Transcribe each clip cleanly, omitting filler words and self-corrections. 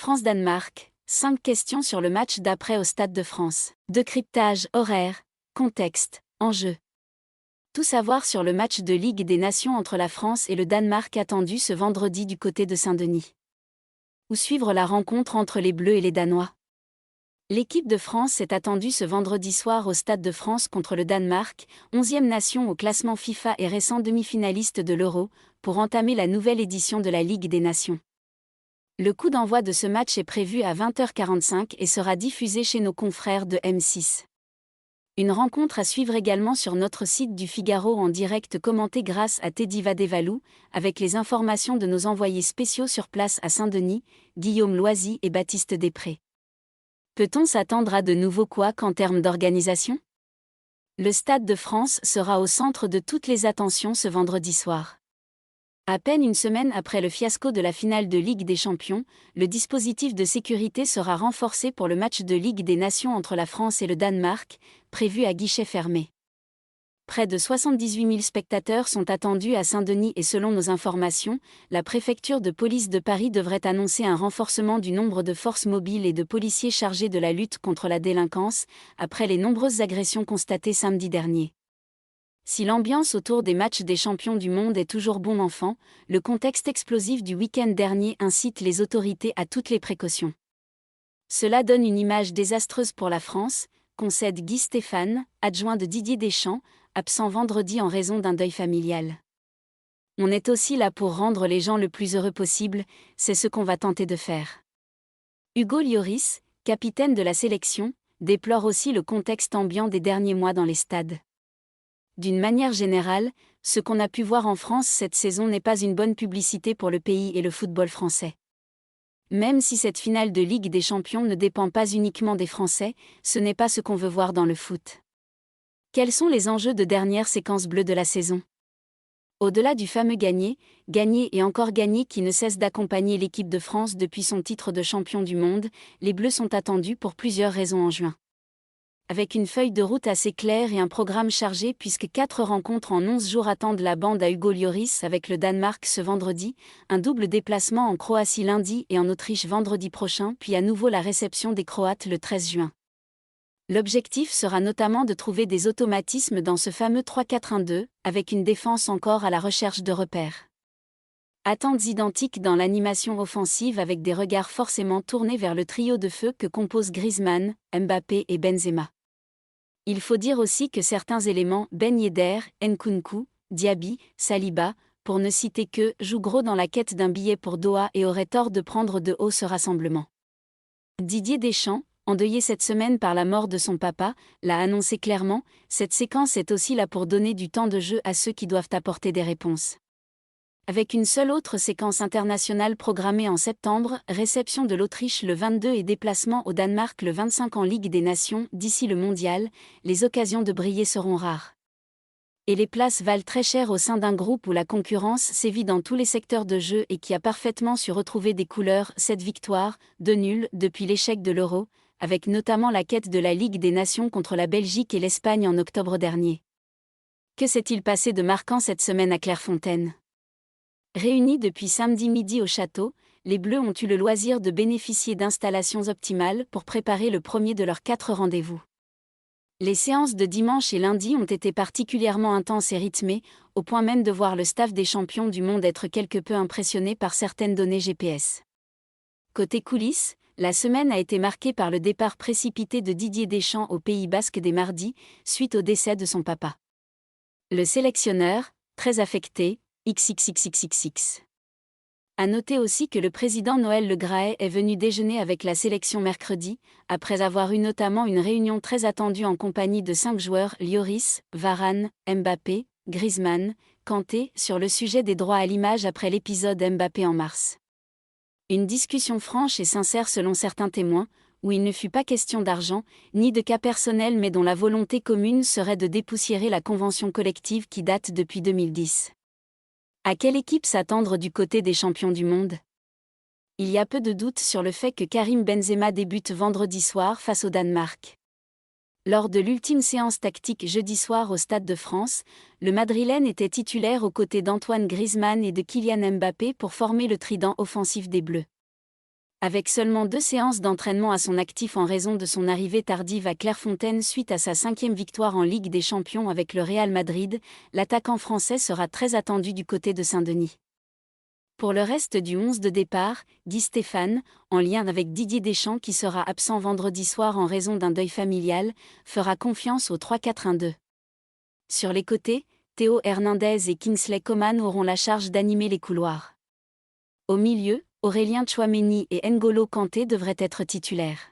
France-Danemark, 5 questions sur le match d'après au Stade de France. Décryptage, horaire, contexte, enjeux. Tout savoir sur le match de Ligue des Nations entre la France et le Danemark attendu ce vendredi du côté de Saint-Denis. Où suivre la rencontre entre les Bleus et les Danois. L'équipe de France est attendue ce vendredi soir au Stade de France contre le Danemark, 11e nation au classement FIFA et récent demi-finaliste de l'Euro, pour entamer la nouvelle édition de la Ligue des Nations. Le coup d'envoi de ce match est prévu à 20h45 et sera diffusé chez nos confrères de M6. Une rencontre à suivre également sur notre site du Figaro en direct commentée grâce à Teddy Vadevalou, avec les informations de nos envoyés spéciaux sur place à Saint-Denis, Guillaume Loisy et Baptiste Després. Peut-on s'attendre à de nouveaux couacs en termes d'organisation ? Le Stade de France sera au centre de toutes les attentions ce vendredi soir. À peine une semaine après le fiasco de la finale de Ligue des Champions, le dispositif de sécurité sera renforcé pour le match de Ligue des Nations entre la France et le Danemark, prévu à guichet fermé. Près de 78 000 spectateurs sont attendus à Saint-Denis et selon nos informations, la préfecture de police de Paris devrait annoncer un renforcement du nombre de forces mobiles et de policiers chargés de la lutte contre la délinquance, après les nombreuses agressions constatées samedi dernier. Si l'ambiance autour des matchs des champions du monde est toujours bon enfant, le contexte explosif du week-end dernier incite les autorités à toutes les précautions. Cela donne une image désastreuse pour la France, concède Guy Stéphane, adjoint de Didier Deschamps, absent vendredi en raison d'un deuil familial. On est aussi là pour rendre les gens le plus heureux possible, c'est ce qu'on va tenter de faire. Hugo Lloris, capitaine de la sélection, déplore aussi le contexte ambiant des derniers mois dans les stades. D'une manière générale, ce qu'on a pu voir en France cette saison n'est pas une bonne publicité pour le pays et le football français. Même si cette finale de Ligue des Champions ne dépend pas uniquement des Français, ce n'est pas ce qu'on veut voir dans le foot. Quels sont les enjeux de dernière séquence bleue de la saison ? Au-delà du fameux gagner et encore gagner qui ne cesse d'accompagner l'équipe de France depuis son titre de champion du monde, les Bleus sont attendus pour plusieurs raisons en juin. Avec une feuille de route assez claire et un programme chargé puisque 4 rencontres en 11 jours attendent la bande à Hugo Lloris avec le Danemark ce vendredi, un double déplacement en Croatie lundi et en Autriche vendredi prochain puis à nouveau la réception des Croates le 13 juin. L'objectif sera notamment de trouver des automatismes dans ce fameux 3-4-1-2, avec une défense encore à la recherche de repères. Attentes identiques dans l'animation offensive avec des regards forcément tournés vers le trio de feu que composent Griezmann, Mbappé et Benzema. Il faut dire aussi que certains éléments, Ben Yedder, Nkunku, Diaby, Saliba, pour ne citer que, jouent gros dans la quête d'un billet pour Doha et auraient tort de prendre de haut ce rassemblement. Didier Deschamps, endeuillé cette semaine par la mort de son papa, l'a annoncé clairement, cette séquence est aussi là pour donner du temps de jeu à ceux qui doivent apporter des réponses. Avec une seule autre séquence internationale programmée en septembre, réception de l'Autriche le 22 et déplacement au Danemark le 25 en Ligue des Nations, d'ici le mondial, les occasions de briller seront rares. Et les places valent très cher au sein d'un groupe où la concurrence sévit dans tous les secteurs de jeu et qui a parfaitement su retrouver des couleurs, 7 victoires, 2 nuls depuis l'échec de l'Euro, avec notamment la quête de la Ligue des Nations contre la Belgique et l'Espagne en octobre dernier. Que s'est-il passé de marquant cette semaine à Clairefontaine ? Réunis depuis samedi midi au château, les Bleus ont eu le loisir de bénéficier d'installations optimales pour préparer le premier de leurs 4 rendez-vous. Les séances de dimanche et lundi ont été particulièrement intenses et rythmées, au point même de voir le staff des champions du monde être quelque peu impressionné par certaines données GPS. Côté coulisses, la semaine a été marquée par le départ précipité de Didier Deschamps au Pays Basque dès mardi, suite au décès de son papa. Le sélectionneur, très affecté, XXXXXX. À noter aussi que le président Noël Le Graët est venu déjeuner avec la sélection mercredi, après avoir eu notamment une réunion très attendue en compagnie de 5 joueurs Lloris, Varane, Mbappé, Griezmann, Kanté, sur le sujet des droits à l'image après l'épisode Mbappé en mars. Une discussion franche et sincère selon certains témoins, où il ne fut pas question d'argent, ni de cas personnel mais dont la volonté commune serait de dépoussiérer la convention collective qui date depuis 2010. À quelle équipe s'attendre du côté des champions du monde ? Il y a peu de doute sur le fait que Karim Benzema débute vendredi soir face au Danemark. Lors de l'ultime séance tactique jeudi soir au Stade de France, le Madrilène était titulaire aux côtés d'Antoine Griezmann et de Kylian Mbappé pour former le trident offensif des Bleus. Avec seulement 2 séances d'entraînement à son actif en raison de son arrivée tardive à Clairefontaine suite à sa 5e victoire en Ligue des Champions avec le Real Madrid, l'attaquant français sera très attendu du côté de Saint-Denis. Pour le reste du 11 de départ, Di Stéphane, en lien avec Didier Deschamps qui sera absent vendredi soir en raison d'un deuil familial, fera confiance au 3-4-1-2. Sur les côtés, Théo Hernandez et Kingsley Coman auront la charge d'animer les couloirs. Au milieu, Aurélien Tchouaméni et N'Golo Kanté devraient être titulaires.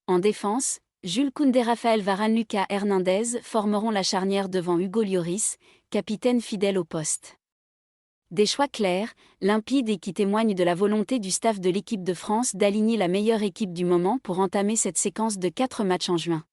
En défense, Jules Koundé, Raphaël Varane, Lucas Hernandez formeront la charnière devant Hugo Lloris, capitaine fidèle au poste. Des choix clairs, limpides et qui témoignent de la volonté du staff de l'équipe de France d'aligner la meilleure équipe du moment pour entamer cette séquence de 4 matchs en juin.